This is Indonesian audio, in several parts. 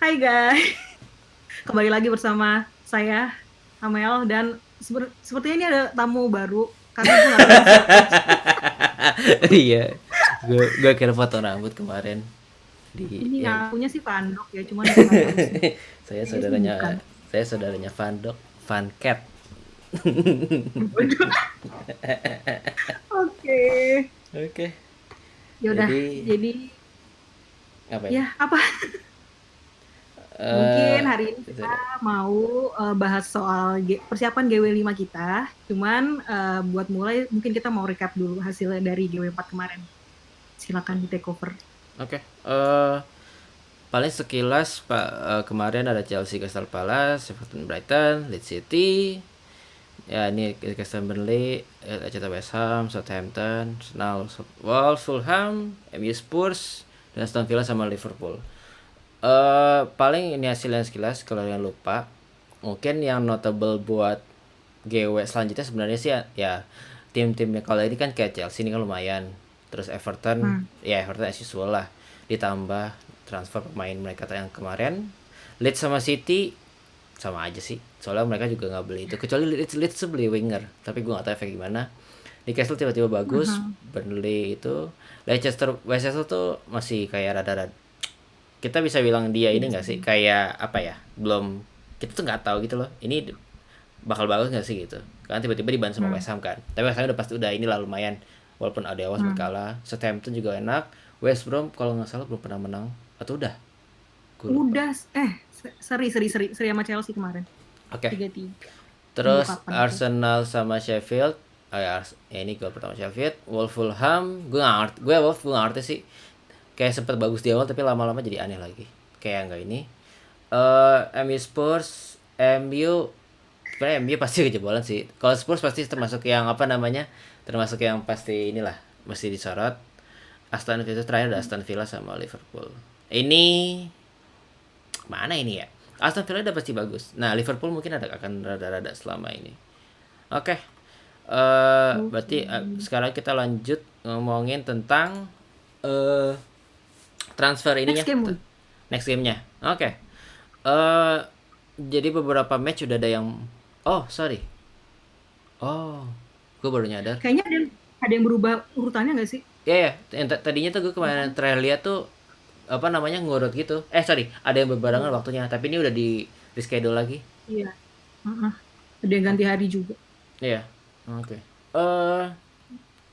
Hai guys, kembali lagi bersama saya Amel dan sepertinya ini ada tamu baru karena gue nggak tahu ini siapa. Iya, gue kira foto rambut kemarin di Ini ya. ngakunya sih Pandok ya, cuman gue nggak tahu sih. saya Kayaknya sih saudaranya bukan. saya saudaranya Van Dok, Van Cat. Waduh. Oke, Oke, ya udah. jadi Jadi ngapain? ya apa? Mungkin Eh, hari ini kita mau bahas soal persiapan GW5 kita. Cuman buat mulai mungkin kita mau recap dulu hasilnya dari GW4 kemarin. Silakan di take over. oke. Paling sekilas Pak, kemarin ada Chelsea, Crystal Palace, Everton, Brighton, Leeds City. Ya ini Crystal Burnley, Atlanta, West Ham, Southampton, Arsenal, Wolves, Fulham, MU Spurs, dan Aston Villa sama Liverpool. Paling ini hasilnya sekilas kalau yang lupa. Mungkin yang notable buat GW selanjutnya sebenarnya sih ya tim-timnya kalau ini kan kayak Chelsea ini kan lumayan. Terus Everton, Hmm. ya Everton as usual lah. Ditambah transfer pemain mereka yang kemarin. Leeds sama City sama aja sih. Soalnya mereka juga nggak beli itu. Kecuali Leeds tuh beli winger, tapi gue nggak tahu efek gimana. Newcastle tiba-tiba bagus, Aha. Burnley itu, Leicester tuh masih kayak rada-rada, kita bisa bilang dia ini nggak Biasa. sih kayak apa ya, belum, kita tuh nggak tahu gitu loh ini bakal bagus nggak sih gitu, kan tiba-tiba dibantu sama Hmm. West Ham kan, tapi West Ham udah pasti udah inilah lumayan, walaupun ada awas Hmm. berkala. Southampton juga enak. West Brom kalau nggak salah belum pernah menang atau udah, gue lupa. Udah, seri sama Chelsea kemarin. Oke, okay. 3-3. Tunggu Terus kapan tuh. Arsenal sama Sheffield. Ya ini gol pertama Sheffield. Fulham gue nggak ngerti, gue nggak ngerti sih, kayak sempet bagus di awal tapi lama-lama jadi aneh lagi, kayak nggak ini. MU Spurs, MU sebenarnya MU pasti kejebolan sih. Kalau Spurs pasti termasuk yang apa namanya, termasuk yang pasti inilah mesti disorot. Aston Villa terakhir ada Aston Villa sama Liverpool. Ini mana ini ya? Aston Villa udah pasti bagus. Nah Liverpool mungkin akan rada-rada selama ini. Oke, Oke. berarti sekarang kita lanjut ngomongin tentang eh transfer Next ininya, game, Mun. next gamenya. Oke. eh jadi beberapa match udah ada yang, oh sorry, oh gue baru nyadar. Kayaknya ada yang berubah urutannya nggak sih? Ya ya, yang tadinya tuh gue Ya kemarin kan? terakhir lihat tuh apa namanya ngurut gitu. Sorry, ada yang berbarengan Iya. waktunya, tapi ini udah di reschedule lagi. Iya. Heeh. Ada yang ganti hari juga. Iya. Oke. Eh,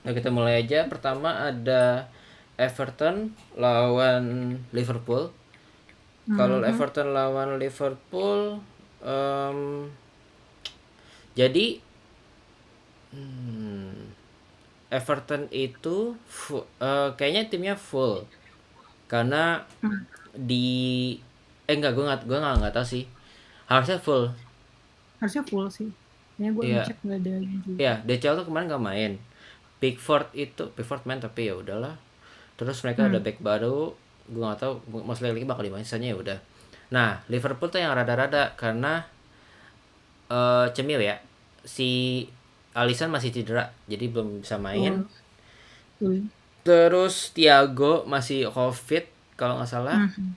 nah kita mulai aja. Pertama ada Everton lawan Liverpool. Kalau Mhm. Everton lawan Liverpool, em, jadi Everton itu kayaknya timnya full karena Hmm. di enggak, gue nggak tahu sih, harusnya full. Harusnya full sih. Kayaknya gue Iya, ngecek nggak ada juga. ya DCL tuh kemarin nggak main. Pickford main tapi ya udahlah. Terus mereka ada Hmm. back baru, gue nggak tahu Mas lagi bakal dimain, sisanya ya udah. Nah Liverpool tuh yang rada-rada karena cemil ya, si Alisson masih cedera jadi belum bisa main. Betul. Betul. Terus Thiago masih COVID kalau nggak salah. Mhm.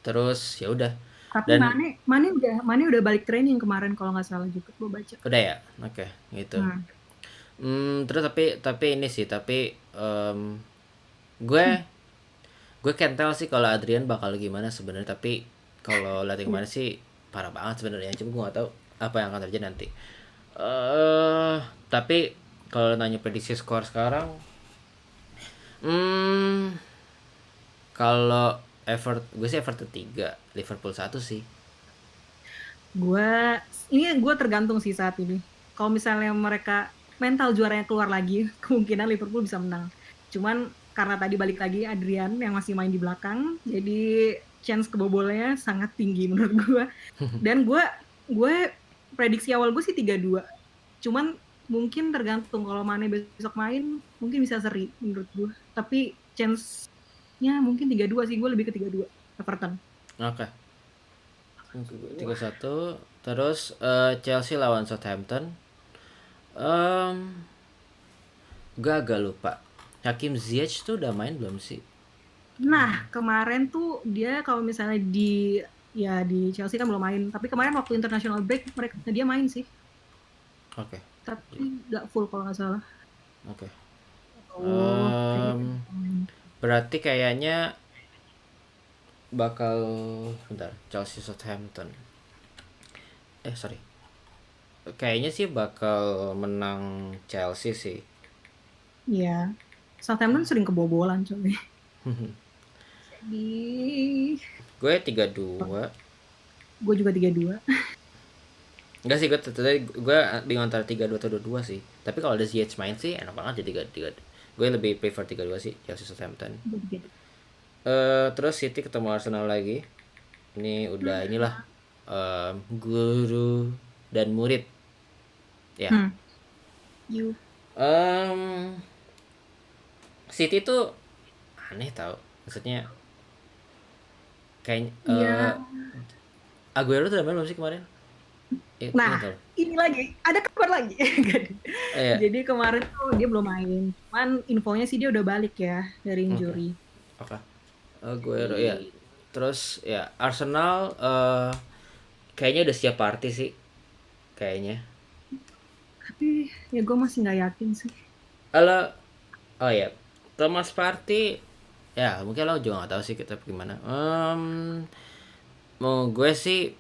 Terus ya udah. Tapi Dan Mane udah balik training kemarin kalau nggak salah juga gue baca. udah ya, oke gitu. Hmm. Terus tapi ini sih, tapi gue gue can tell sih kalau Adrian bakal gimana sebenarnya, tapi kalau lihat yang Iya. kemarin sih parah banget sebenarnya, cuma gue nggak tahu apa yang akan terjadi nanti. Tapi kalau nanya prediksi skor sekarang, hmm kalau gue sih Everton 3 Liverpool 1 sih. Gue gue tergantung sih saat ini. Kalau misalnya mereka mental juaranya keluar lagi, kemungkinan Liverpool bisa menang. Cuman karena tadi balik lagi Adrian yang masih main di belakang, jadi chance kebobolnya sangat tinggi menurut gue. Dan gue prediksi awal gue sih 3-2. Cuman mungkin tergantung kalau Mane besok main, mungkin bisa seri menurut gue. Tapi chance-nya mungkin 3-2 sih, gue lebih ke 3-2 Everton. Oke, 3-1. Terus Chelsea lawan Southampton. Gue agak lupa, Hakim Ziyech tuh udah main belum sih? Nah, kemarin tuh dia kalau misalnya di Chelsea kan belum main, tapi kemarin waktu international break dia main sih, Oke. tapi nggak full kalau nggak salah. Oke. Oh, kayaknya dia Em, bakal main. berarti kayaknya bakal, bentar, Chelsea Southampton. Sorry. Kayaknya sih bakal menang Chelsea sih. Iya, Southampton sering kebobolan coy. Jadi, Gue 3-2. gue juga 3-2. Enggak sih, gue bingung antara 3-2 atau 2-2 sih. Tapi kalau ada Ziyech main sih enak banget jadi 3-3. Gue lebih prefer 3-2 sih, Chelsea Southampton. Terus City ketemu Arsenal lagi. Ini udah inilah, guru dan murid. Ya. Hmm, you. Em, City tuh aneh tau. Maksudnya kayak Iya. Aguero tuh udah main belum sih kemarin? Nah, Ingat tau. ini lagi, ada kabar lagi. Iya. Jadi kemarin tuh dia belum main. Cuman infonya sih dia udah balik ya dari Oke. injury. Oke. Aguero ya. Jadi, Terus ya Arsenal kayaknya udah siap party sih kayaknya. tapi ya gue masih nggak yakin sih. Kalau oh ya, Thomas Partey ya mungkin lo juga nggak tahu sih kita gimana. Mau gue sih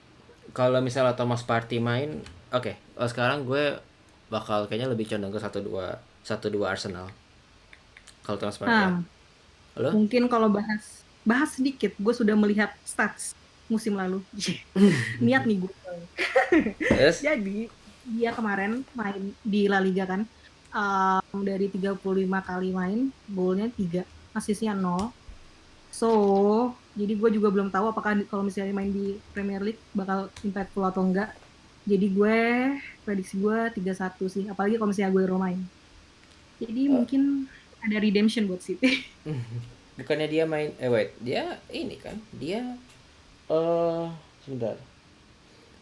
kalau misalnya Thomas Partey main, oke. Sekarang gue bakal kayaknya lebih condong ke 1-2 Arsenal. Kalau Thomas Partey ya. Nah, Halo? mungkin kalau bahas bahas sedikit, gue sudah melihat stats musim lalu. Niat nih gue. Yes. Jadi dia kemarin main di La Liga kan, dari 35 kali main, golnya 3, asisnya 0. So, jadi gue juga belum tahu apakah kalau misalnya main di Premier League bakal impactful atau enggak. Jadi prediksi gue 3-1 sih, apalagi kalau misalnya gue main. Jadi mungkin ada redemption buat City. Bukannya dia main wait, dia ini kan. Dia eh sebentar.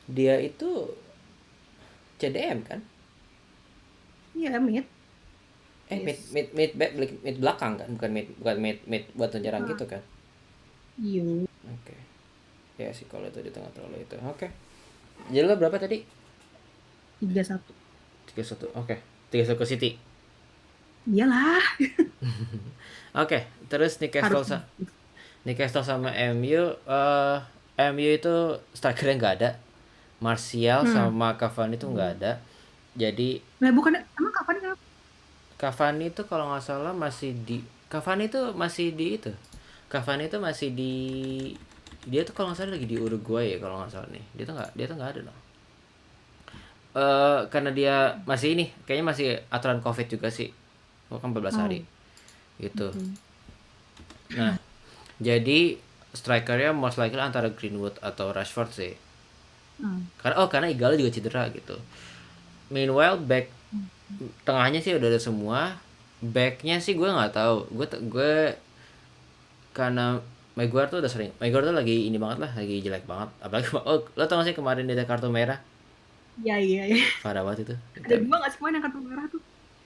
Dia itu CDM kan? Iya, mid. Mid Yes. mid mid back mid belakang kan, bukan mid buat menyerang Ah, gitu kan. iya, Oke. Ya sih kalau itu di tengah terlalu itu. Oke. Jadi lo berapa tadi? 3-1. 3-1. Oke. 3-1 ke City. Iyalah, Oke, terus harus. Newcastle sama MU, MU itu strikernya nggak ada. Martial Hmm. sama Cavani itu nggak ada. Jadi Nah, bukan emang kapan ya? Cavani itu kalau nggak salah masih di Cavani itu masih di itu. Cavani itu masih di dia tuh kalau nggak salah lagi di Uruguay ya kalau nggak salah nih. Dia tuh nggak ada dong. Karena dia masih ini, kayaknya masih aturan COVID juga sih. Kan 14 hari Oh, gitu. oke. Nah, jadi strikernya most likely antara Greenwood atau Rashford sih. Hmm. Karena Igalo juga cedera gitu. Meanwhile back tengahnya sih udah ada semua. Backnya sih gue nggak tahu. Gue karena Maguire tuh udah sering. Maguire tuh lagi ini banget lah, lagi jelek banget. Apalagi lo tau gak sih kemarin dia ada kartu merah? Iya, iya, iya. Parah banget itu. Ada dua nggak sih kemarin yang kartu merah tuh?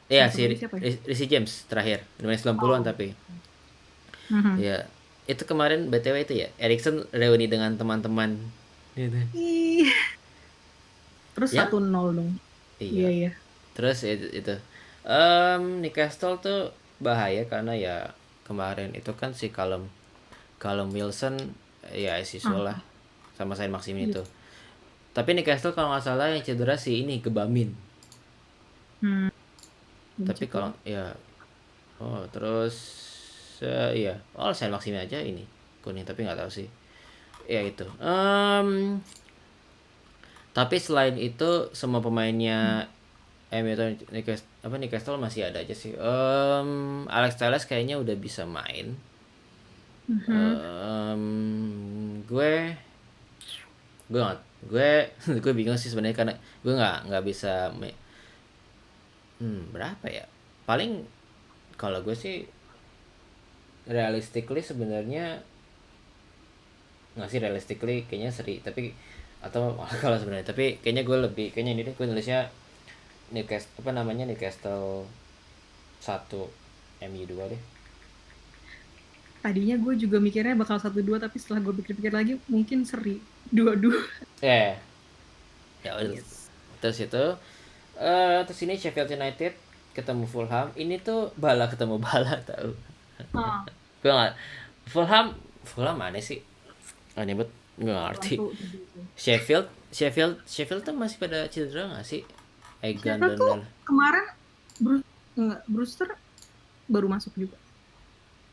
Iya Satu si lagi siapa ya? Reece James terakhir di menit 90-an Oh. tapi. Mhm. Ya, itu kemarin BTW itu ya. Erikson reuni dengan teman-teman gitu. Ih, terus Ya? 1-0 dong. Iya, Iya. iya. Terus itu Newcastle tuh bahaya karena ya kemarin itu kan si Callum Callum Wilson ya as usual lah Ah, sama Saint Maximin iya. itu. Tapi Newcastle kalau nggak salah yang cedera si ini Gebamin. Hmm, belum Tapi cek kalau lagi. ya terus iya Saint Maximin aja ini kuning tapi nggak tahu sih. Ya itu. Tapi selain itu semua pemainnya MU atau Newcastle masih ada aja sih. Alex Telles kayaknya udah bisa main. Mhm. Gue gue nggak gue gue bingung sih sebenarnya karena gue nggak bisa berapa ya paling kalau gue sih realistically sebenarnya nggak sih realistically kayaknya seri tapi atau malah kalau sebenarnya tapi kayaknya ini deh gue nulisnya Newcastle apa namanya Newcastle 1 MU 2 deh. Tadinya gue juga mikirnya bakal 1-2, tapi setelah gue pikir-pikir lagi mungkin seri 2-2. Ya, ya udah. Yes. Terus itu terus ini Sheffield United ketemu Fulham. Ini tuh bala ketemu bala tahu. Ah, Gue nggak Fulham Fulham mana sih? Aneh banget, gue nggak ngerti. Wanto gitu. Sheffield tuh masih pada cedera nggak sih? Egan Sheffield dan tuh Lel. kemarin Brewster baru masuk juga.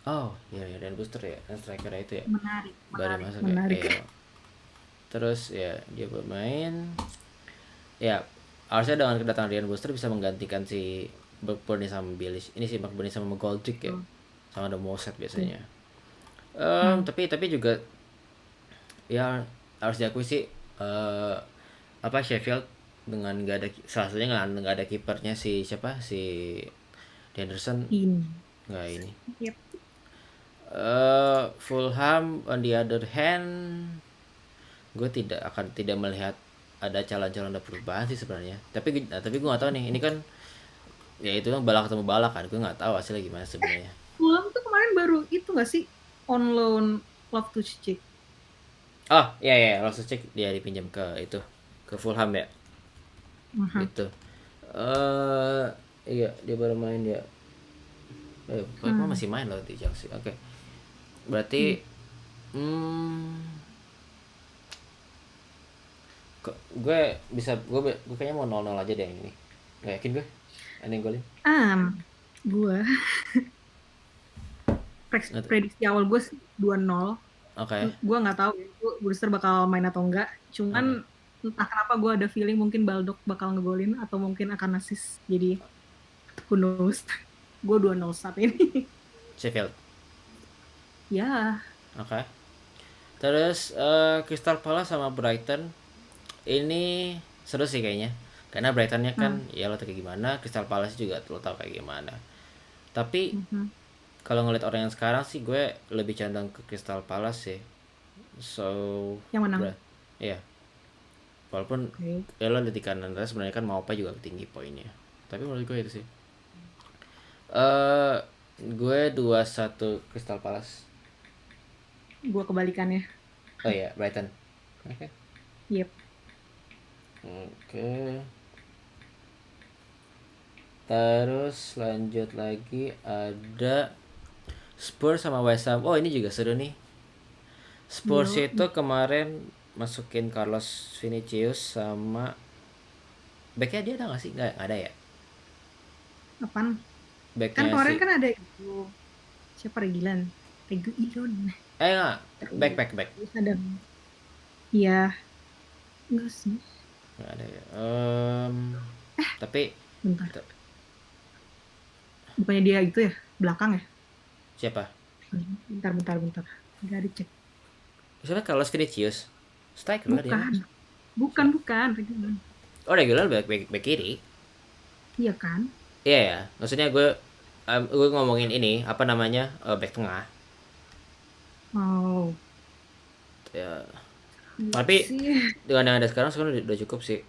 Oh iya ya, dan Booster ya, dan striker itu ya, Menarik, baru menarik, masuk ya. menarik. Iya. Terus ya dia bermain. Ya harusnya dengan kedatangan Ryan Booster bisa menggantikan si McBurney sama Bilic. Ini si McBurney sama McGoldrick ya, Betul. sama ada Moset Iya. biasanya. Hmm. Tapi juga ya harus diakui sih, eh apa Sheffield dengan nggak ada, salah satunya nggak ada kipernya si siapa, si Henderson, Ini. nggak ini. Yep. Fulham on the other hand, gue tidak melihat ada calon-calon ada perubahan sih sebenarnya. Tapi gue nggak tahu nih. Ini kan ya itu kan bala ketemu bala kan. Gue nggak tahu hasilnya gimana sebenarnya. Fulham tuh kemarin baru itu nggak sih on loan Love to Cheek. Oh iya iya, langsung cek dia dipinjam ke itu, ke Fulham ya. Aha. Gitu. Eh iya dia baru main dia. Pokoknya Hmm. masih main loh di Chelsea. Oke. Berarti Iya. hmm, gue kayaknya mau 0-0 aja deh yang ini. Gak yakin gue. Ada yang golin. Gua Nggak. prediksi awal gue sih 2-0. Oke. Gue nggak tahu ya, itu Brewster bakal main atau enggak. Oke. Cuman entah kenapa gue ada feeling mungkin Baldock bakal ngegolin atau mungkin akan assist. Jadi who knows. Gue 2-0 saat ini. Sheffield. Ya, Oke. Terus Crystal Palace sama Brighton ini seru sih kayaknya. Karena Brightonnya hmm. kan ya lo tau kayak gimana, Crystal Palace juga lo tau kayak gimana. Tapi Mhm. kalau ngeliat orang yang sekarang sih gue lebih condong ke Crystal Palace sih. So, Yang menang. iya. Walaupun Oke. ya lo lihat di kanan sebenarnya kan Maupa juga tinggi poinnya. Tapi menurut gue itu sih. eh gue 2-1 Crystal Palace. Gue kebalikannya. Oh iya, Brighton. Oke. Yep. Oke. Terus lanjut lagi ada Spurs sama West Ham. Oh, ini juga seru nih. Spurs Yo, itu kemarin masukin Carlos Vinicius sama backnya dia ada nggak sih? Nggak ada ya. apaan? Kan Backnya kemarin si kan ada itu. Siapa Regilan? Regu Ilon. nggak, back. Terus ada. Iya. Enggak sih. Nggak ada ya. Tapi Bentar. Bukannya dia itu ya? Belakang ya? siapa? Bentar. Nggak dicek. Siapa Carlos Vinicius? Striker lah dia mah. Bukan. Bukan, Siapa? bukan. Regilan. Oh, regular back kiri. Iya kan? Iya ya. Maksudnya gue ngomongin ini apa namanya, back tengah. Oh, Ya. iya Tapi sih. dengan yang ada sekarang udah cukup sih.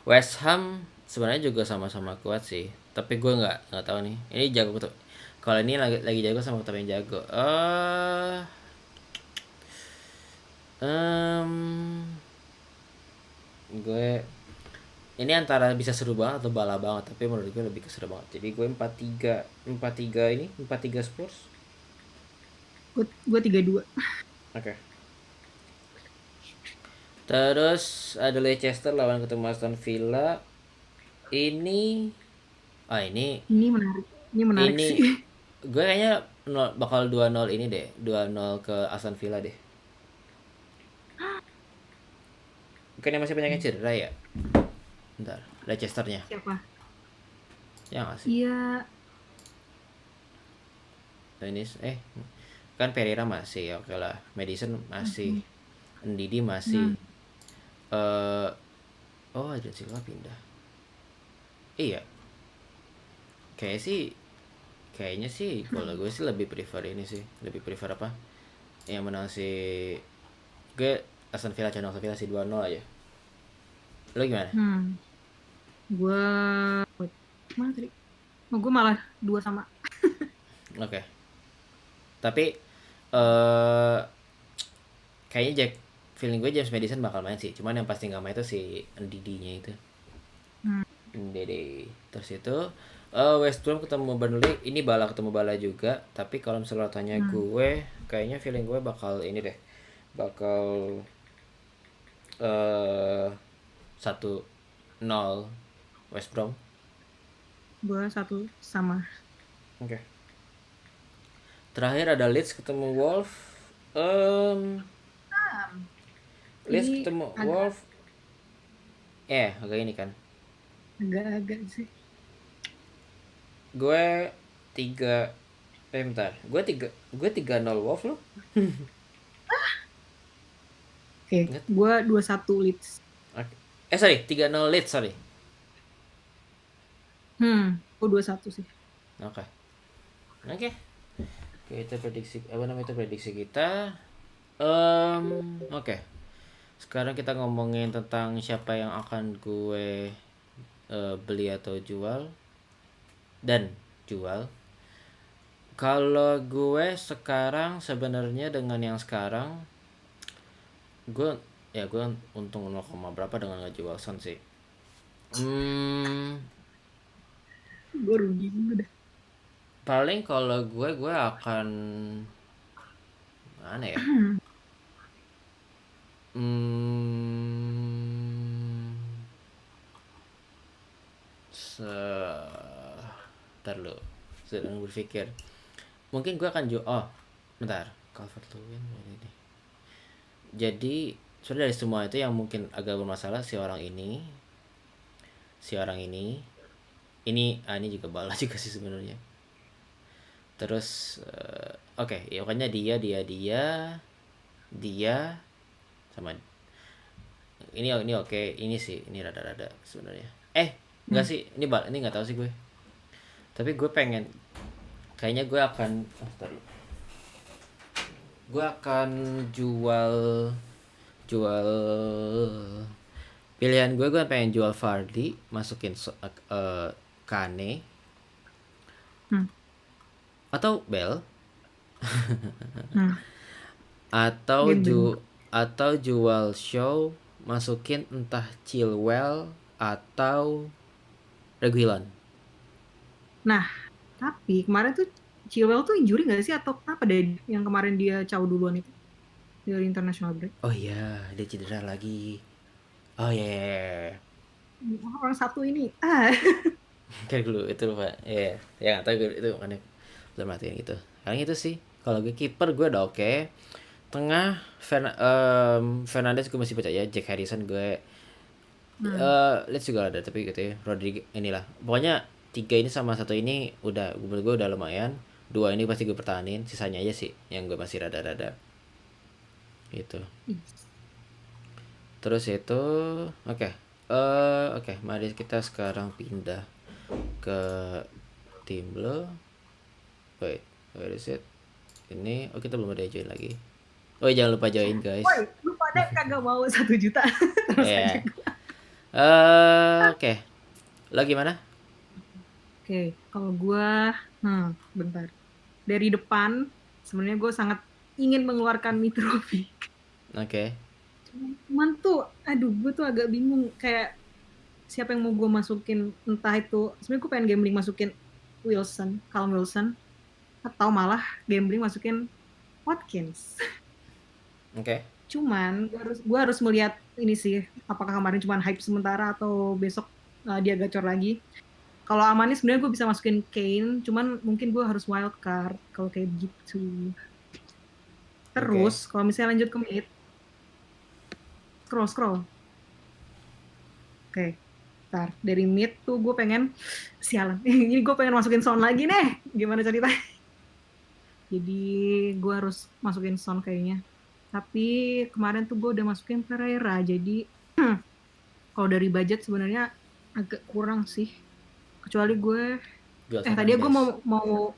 West Ham sebenarnya juga sama-sama kuat sih. Tapi gue nggak tahu nih. Ini jago tuh. Kalau ini lagi jago sama ketemu yang jago. Gue ini antara bisa seru banget atau bala banget, tapi menurut gue lebih keseru banget. Jadi gue 4-3 ini 4-3 Spurs. Gue 3-2. Oke. Terus ada Leicester lawan ketemu Aston Villa. Ini ini Ini menarik. Ini menarik ini sih. gue kayaknya bakal 2-0 ini deh. 2-0 ke Aston Villa deh. Bukannya masih banyak yang cedera ya? Bentar, Leicesternya. Siapa? Ya nggak sih? Iya. Ini kan Pereira masih ya, oke lah. Madison masih. Mhm. Ndidi masih. Hmm. eh oh, ada Silva pindah. Iya, kayak sih kayaknya sih kalau gue sih lebih prefer ini sih. Lebih prefer apa? Yang menang si gue Aston Villa, condong Aston Villa sih 2-0 aja. Lo gimana? Hmm. Gue mana tadi? Oh, gue malah 2 sama. Oke. Tapi eh kayaknya feeling gue James Madison bakal main sih. Cuman yang pasti nggak main itu si Ndidi-nya itu. Hmm. Ndidi. Terus itu West Brom ketemu Burnley, ini bala ketemu bala juga. Tapi kalau misalnya tanya Hmm. gue, kayaknya feeling gue bakal ini deh, bakal 1-0 West Brom. Gue 1 sama. Oke. Terakhir ada Leeds ketemu Wolf. Um, Leeds Ini ketemu agak Wolf. Agak ini kan. agak sih. Gue tiga. Bentar. Gue 3-0 Wolf loh. Oke, Ingat? gue 2-1 Leeds. Oke. Sorry, 3-0 Leeds, sorry. Gue 2-1 sih. Oke. Oke. Oke, itu prediksi apa namanya itu prediksi kita. Oke. Sekarang kita ngomongin tentang siapa yang akan gue beli atau jual dan jual. Kalau gue sekarang sebenarnya dengan yang sekarang gue untung 0, berapa dengan ngejual Son sih. Gue rugi udah. Paling kalau gue akan mana ya? Ntar lo sedang berpikir. Mungkin gue akan jual. Bentar. Calvert-Lewin ini. Jadi sudah dari semua itu yang mungkin agak bermasalah si orang ini. Ini juga bala juga sih sebenarnya. Terus oke, ya pokoknya dia sama ini oke, ini sih ini rada-rada sebenarnya. Enggak sih, ini nggak tahu sih gue. Tapi gue pengen kayaknya gue akan jual pilihan gue pengen jual Vardy, masukin Kane atau Bell Gambling. atau jual Shaw, masukin entah Chilwell atau Reguilon. Nah, tapi kemarin tuh Chilwell tuh injury gak sih atau kenapa deh yang kemarin dia caw duluan itu dari international break? Oh iya, dia cedera lagi. Oh iya, Orang satu ini. kayak dulu itu lupa. Ya nggak tahu itu makanya belum matiin gitu. Paling itu sih. Kalau gue kiper gue udah oke. Tengah Fernandes gue masih percaya. Jack Harrison gue Let's juga ada tapi gitu ya. Rodriguez inilah. Pokoknya 3 ini sama 1 ini udah gue udah lumayan. 2 ini pasti gue pertahanin. Sisanya aja sih yang gue masih rada-rada gitu. Terus itu oke. Mari kita sekarang pindah ke tim lo. Wait, where is it? Ini, kita belum ada join lagi. Jangan lupa join guys. Woi, lu pada kagak mau 1 juta. Terus aja gue. Oke. Lo gimana? Oke, kalau gue, bentar. Dari depan, sebenarnya gue sangat ingin mengeluarkan Mitrovic. Oke. Cuman tuh, aduh, gue tuh agak bingung. Kayak siapa yang mau gue masukin, entah itu, sebenarnya gue pengen gambling masukin Callum Wilson, atau malah gambling masukin Watkins. Oke. Cuman gue harus melihat ini sih, apakah kemarin cuma hype sementara atau besok dia gacor lagi. Kalau amannya sebenarnya gue bisa masukin Kane, cuman mungkin gue harus wild card kalau kayak gitu. Terus kalau misalnya lanjut ke mid, scroll. Oke, ntar dari mid tuh gue pengen sialan. Ini gue pengen masukin Son lagi nih. Gimana ceritanya? Jadi gue harus masukin Son kayaknya. Tapi kemarin tuh gue udah masukin Pereira. Jadi kalau dari budget sebenarnya agak kurang sih. Kecuali gue tadinya gue mau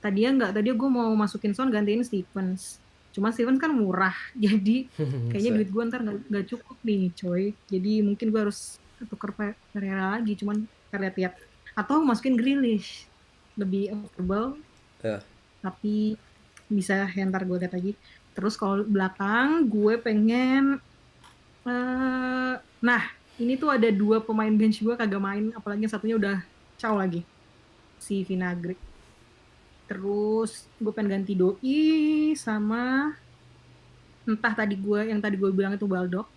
tadinya gue mau masukin Son gantiin Stevens. Cuma Stevens kan murah. Jadi kayaknya duit gue ntar nggak cukup nih, coy. Jadi mungkin gue harus tuker Pereira lagi. Cuman kita lihat-lihat. Atau masukin Grealish. Lebih affordable. Tapi bisa ya, ntar gue lihat lagi. Terus kalau belakang gue pengen nah ini tuh ada 2 pemain bench gue kagak main, apalagi yang satunya udah caw lagi, si Vinagre. Terus gue pengen ganti Doi sama entah tadi gue bilang itu Baldock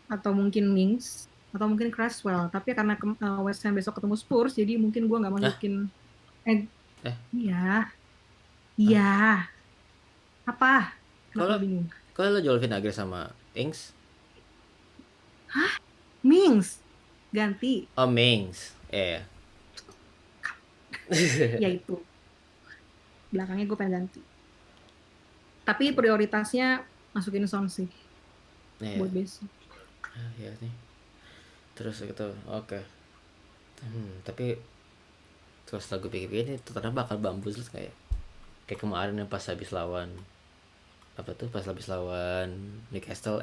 atau mungkin Mings atau mungkin Cresswell. Tapi karena West Ham besok ketemu Spurs, jadi mungkin gue nggak Hah? masukin. Eh, Eh, iya, iya. Apa? Kenapa kalau lo bingung? kalau lo jual Vinagre sama Ings? Mings ganti, Oh, Mings. Iya. ya itu. Belakangnya gue pengen ganti. Tapi prioritasnya masukin Son sih Iya. buat besok. Iya nih. Terus gitu. Oke. Tapi terus lagu pikir-pikir ini ternyata bakal bambus kayak kayak kemarin yang pas habis lawan apa tuh, pas habis lawan Newcastle,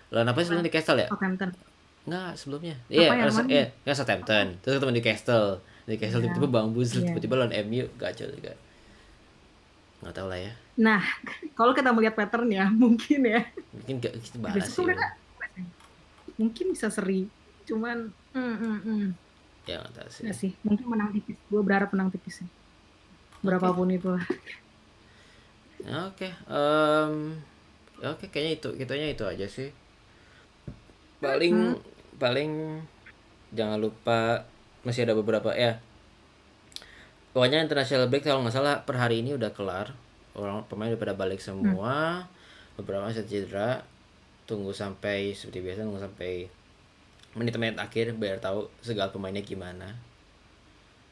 lawan apa sih, Apa? sebelum Newcastle ya? Southampton. Nggak, sebelumnya Apa iya, yang mana nih? kan Southampton, Oh, terus ketemu Newcastle. Newcastle iya, tiba-tiba bambus, iya. tiba-tiba lawan MU gacor juga, nggak tahu lah ya. Nah, kalau kita melihat pattern ya, mungkin ya. Mungkin gak kita balas Besok tuh sih mereka bang. mungkin bisa seri. Cuman, Ya nggak tahu sih. nggak sih. Mungkin menang tipis. Gue berharap menang tipis sih. Oke. Berapapun itulah. Oke. Oke, kayaknya itu kitanya itu aja sih. Hmm, Paling paling jangan lupa masih ada beberapa ya. Pokoknya international break kalau nggak salah per hari ini udah kelar. Orang pemain udah pada balik hmm. semua. Beberapa masih cedera. Tunggu sampai seperti biasa, tunggu sampai menit-menit akhir biar tahu segala pemainnya gimana.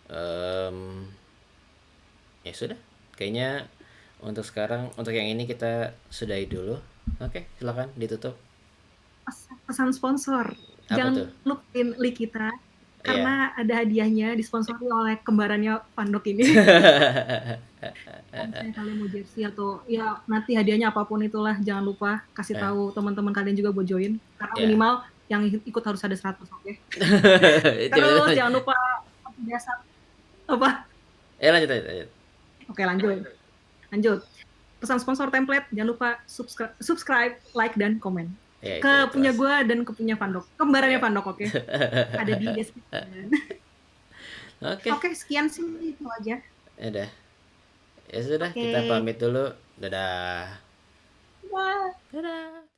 Em, ya sudah. Kayaknya untuk sekarang, untuk yang ini kita sudahi dulu. Oke, silakan ditutup. Pesan sponsor. Apa tuh? Jangan lupain link kita. Iya. Karena ada hadiahnya disponsori oleh kembarannya Pandok ini. Kalau misalnya kalian mau jersey atau ya nanti hadiahnya apapun itulah, jangan lupa kasih Eh, tahu teman-teman kalian juga buat join. Karena ya. minimal yang ikut harus ada 100, oke? Terus Tiba-tiba. jangan lupa biasa apa? Lanjut, lanjut, lanjut. Oke, lanjut. Lanjut. Pesan sponsor template, jangan lupa subscribe, like dan komen. Ya itu Ke itu punya as. gue dan ke punya Pandok. Kembarannya Ya. Pandok, oke? Ada di description. Oke. Oke, sekian sih itu aja. Ya udah. Ya sudah, Oke. kita pamit dulu. Dadah. Bye. Dadah.